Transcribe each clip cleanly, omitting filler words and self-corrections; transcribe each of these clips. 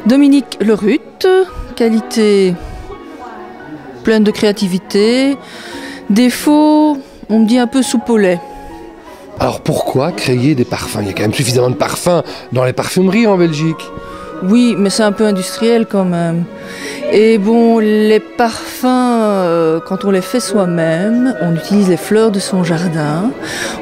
Dominique Lerut, qualité pleine de créativité, défaut, on me dit un peu soupe au lait. Alors pourquoi créer des parfums? Il y a quand même suffisamment de parfums dans les parfumeries en Belgique. Oui, mais c'est un peu industriel quand même. Et bon, les parfums, quand on les fait soi-même, on utilise les fleurs de son jardin,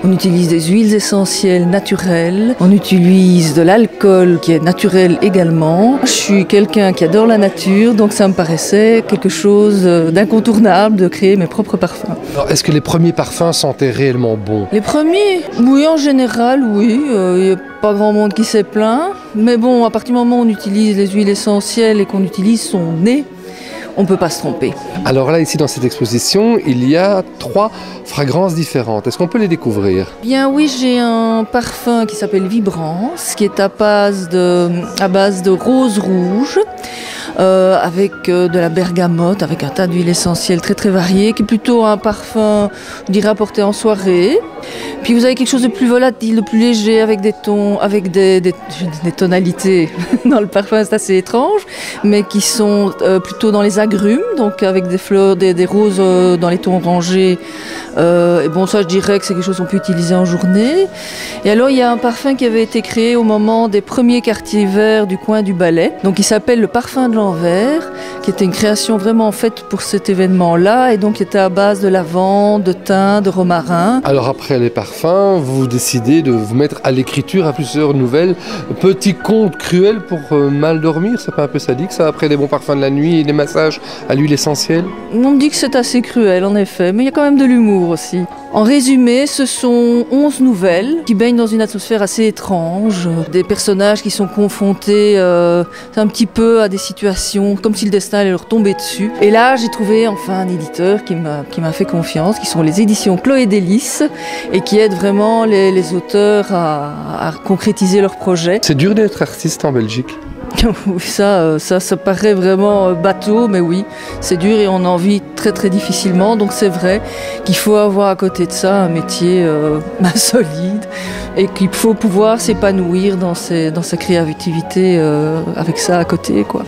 on utilise des huiles essentielles naturelles, on utilise de l'alcool qui est naturel également. Je suis quelqu'un qui adore la nature, donc ça me paraissait quelque chose d'incontournable de créer mes propres parfums. Alors est-ce que les premiers parfums sentaient réellement bon? Les premiers, oui, en général, oui. Il n'y a pas grand monde qui s'est plaint. Mais bon, à partir du moment où on utilise les huiles essentielles et qu'on utilise son nez, on ne peut pas se tromper. Alors là, ici, dans cette exposition, il y a 3 fragrances différentes. Est-ce qu'on peut les découvrir? Bien oui, j'ai un parfum qui s'appelle Vibrance, qui est à base de rose rouge, avec de la bergamote, avec un tas d'huiles essentielles très très variées, qui est plutôt un parfum, je dirais, apporté en soirée. Puis vous avez quelque chose de plus volatile, de plus léger, avec des tons, avec des tonalités dans le parfum, c'est assez étrange, mais qui sont plutôt dans les agrumes, donc avec des fleurs, des roses dans les tons orangés. Et bon, ça je dirais que c'est quelque chose qu'on peut utiliser en journée. Et alors il y a un parfum qui avait été créé au moment des premiers quartiers verts du coin du Ballet, donc il s'appelle le parfum de l'Anvers, qui était une création vraiment faite pour cet événement-là, et donc qui était à base de lavande, de thym, de romarin. Alors après les parfums, vous décidez de vous mettre à l'écriture à plusieurs nouvelles petits contes cruels pour mal dormir. C'est pas un peu sadique ça, après les bons parfums de la nuit et les massages à l'huile essentielle? On me dit que c'est assez cruel en effet, mais il y a quand même de l'humour aussi. En résumé, ce sont 11 nouvelles qui baignent dans une atmosphère assez étrange, des personnages qui sont confrontés un petit peu à des situations comme si le destin allait leur tomber dessus. Et là, j'ai trouvé enfin un éditeur qui m'a fait confiance, qui sont les éditions Chloé Délices, et qui aident vraiment les auteurs à concrétiser leurs projets. C'est dur d'être artiste en Belgique? Oui, ça paraît vraiment bateau, mais oui, c'est dur et on en vit très très difficilement. Donc c'est vrai qu'il faut avoir à côté de ça un métier solide et qu'il faut pouvoir s'épanouir dans sa créativité avec ça à côté, quoi.